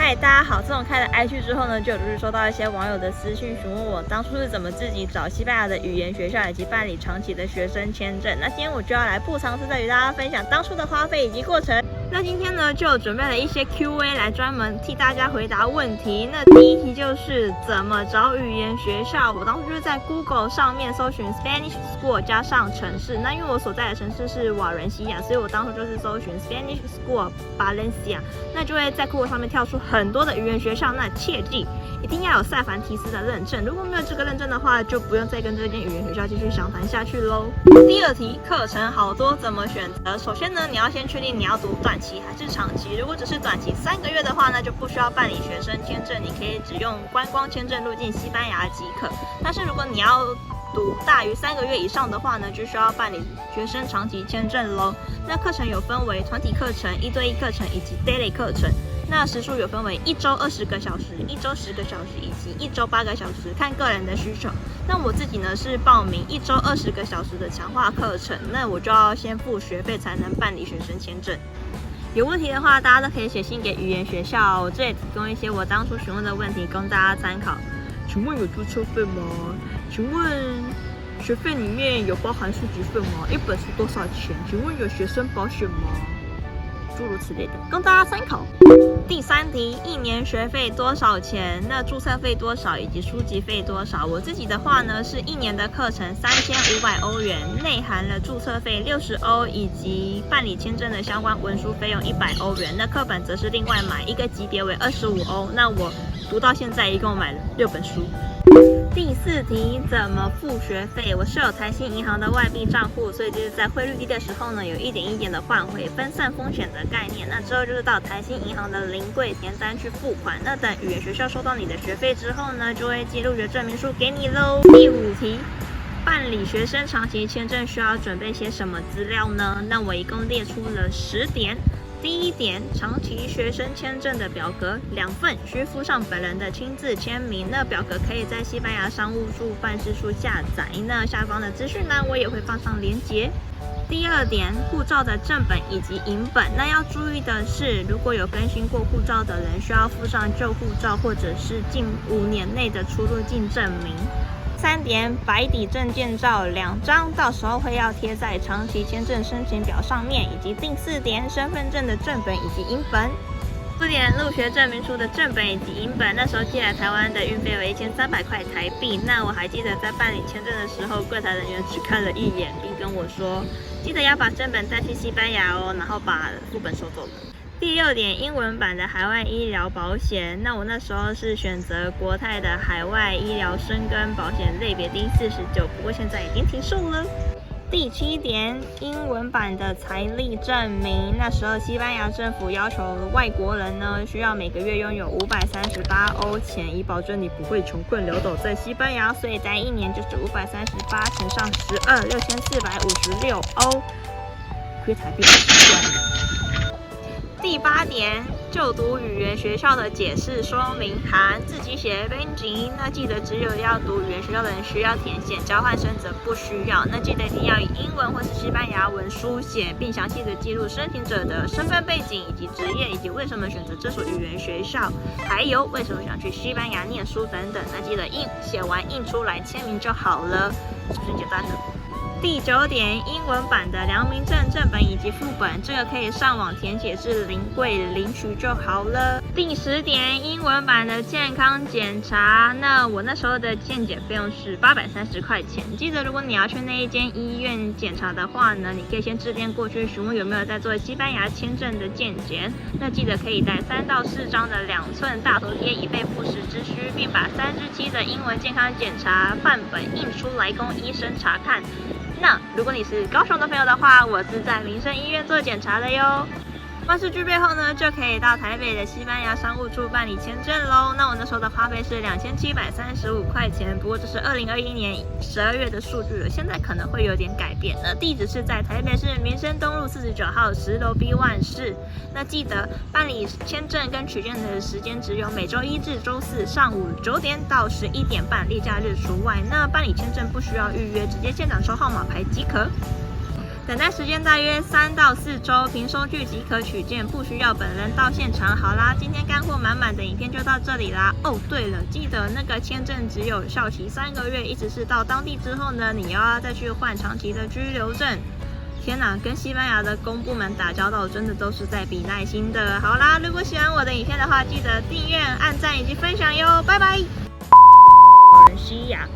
嗨，大家好！自从开了 IG 之后呢，就有陆续收到一些网友的私讯，询问我当初是怎么自己找西班牙的语言学校以及办理长期的学生签证。那今天我就要来不藏私的与大家分享当初的花费以及过程。那今天呢，就准备了一些 Q&A 来专门替大家回答问题。那第一题就是怎么找语言学校？我当初就是在 Google 上面搜寻 Spanish School 加上城市。那因为我所在的城市是瓦伦西亚，所以我当初就是搜寻 Spanish School Valencia， 那就会在 Google 上面跳出很多的语言学校。那切记一定要有塞凡提斯的认证，如果没有这个认证的话，就不用再跟这间语言学校继续详谈下去喽。第二题，课程好多怎么选择？首先呢，你要先确定你要读短期还是长期。如果只是短期3个月的话，那就不需要办理学生签证，你可以只用观光签证入境西班牙即可。但是如果你要读大于3个月以上的话呢，就需要办理学生长期签证咯。那课程有分为团体课程、1对1课程以及 daily 课程。那时数有分为1周20个小时、1周10个小时以及1周8个小时，看个人的需求。那我自己呢是报名1周20个小时的强化课程，那我就要先付学费才能办理学生签证。有问题的话，大家都可以写信给语言学校，我这里提供一些我当初询问的问题供大家参考。请问有注册费吗？请问学费里面有包含书籍费吗？一本是多少钱？请问有学生保险吗？诸如此类的，供大家参考。第3题，1年学费多少钱？那注册费多少以及书籍费多少？我自己的话呢，是1年的课程3500欧元，内含了注册费60欧以及办理签证的相关文书费用100欧元。那课本则是另外买，一个级别为25欧。那我读到现在一共买了6本书。第4题，怎么付学费？我是有台新银行的外币账户，所以就是在汇率低的时候呢，有一点一点的换汇，分散风险的概念。那之后就是到台新银行的临柜填单去付款。那等语言学校收到你的学费之后呢，就会寄入学证明书给你喽。第5题，办理学生长期签证需要准备些什么资料呢？那我一共列出了10点。第1点，长期学生签证的表格2份，需附上本人的亲自签名。那表格可以在西班牙商务处办事处下载。那下方的资讯栏我也会放上连结。第2点，护照的正本以及影本。那要注意的是，如果有更新过护照的人，需要附上旧护照或者是近5年内的出入境证明。3点，白底证件照2张，到时候会要贴在长期签证申请表上面，以及第4点，身份证的正本以及影本。4点，入学证明书的正本以及影本，那时候寄来台湾的运费为1300块台币。那我还记得在办理签证的时候，柜台人员只看了一眼，并跟我说，记得要把正本带去西班牙哦，然后把副本收走了。第6点，英文版的海外医疗保险。那我那时候是选择国泰的海外医疗生根保险类别第49，不过现在已经停售了。第7点，英文版的财力证明。那时候西班牙政府要求外国人呢，需要每个月拥有538欧钱，以保证你不会穷困潦倒在西班牙，所以待1年就是538乘上12，6456欧，亏台币20万。第8点，就读语言学校的解释说明函，自己写编辑。那记得只有要读语言学校的人需要填写，交换生则不需要。那记得一定要以英文或是西班牙文书写，并详细的记录申请者的身份背景以及职业，以及为什么选择这所语言学校，还有为什么想去西班牙念书等等。那记得写完印出来签名就好了，是不是简单的？第9点，英文版的良民证正本以及副本，这个可以上网填写至临柜领取就好了。第10点，英文版的健康检查。那我那时候的健检费用是830块钱。记得如果你要去那一间医院检查的话呢，你可以先致电过去询问有没有在做西班牙签证的健检。那记得可以带3到4张的2寸大头贴，以备不时之需，并把3/7的英文健康检查范本印出来供医生查看。那如果你是高雄的朋友的话，我是在民生医院做检查的哟。万事俱备后呢，就可以到台北的西班牙商务处办理签证喽。那我那时候的花费是2735块钱，不过这是2021年12月的数据了，现在可能会有点改变。地址是在台北市民生东路49号10楼 B1 室。那记得办理签证跟取件的时间只有每周1至周4上午9点到11点半，例假日除外。那办理签证不需要预约，直接现场抽号码牌即可。等待时间大约3到4周，凭收据即可取件，不需要本人到现场。好啦，今天干货满满的影片就到这里啦。哦，对了，记得那个签证只有效期3个月，一直是到当地之后呢，你要再去换长期的居留证。天哪，跟西班牙的公部门打交道真的都是在比耐心的。好啦，如果喜欢我的影片的话，记得订阅、按赞以及分享哟，拜拜。人西亚。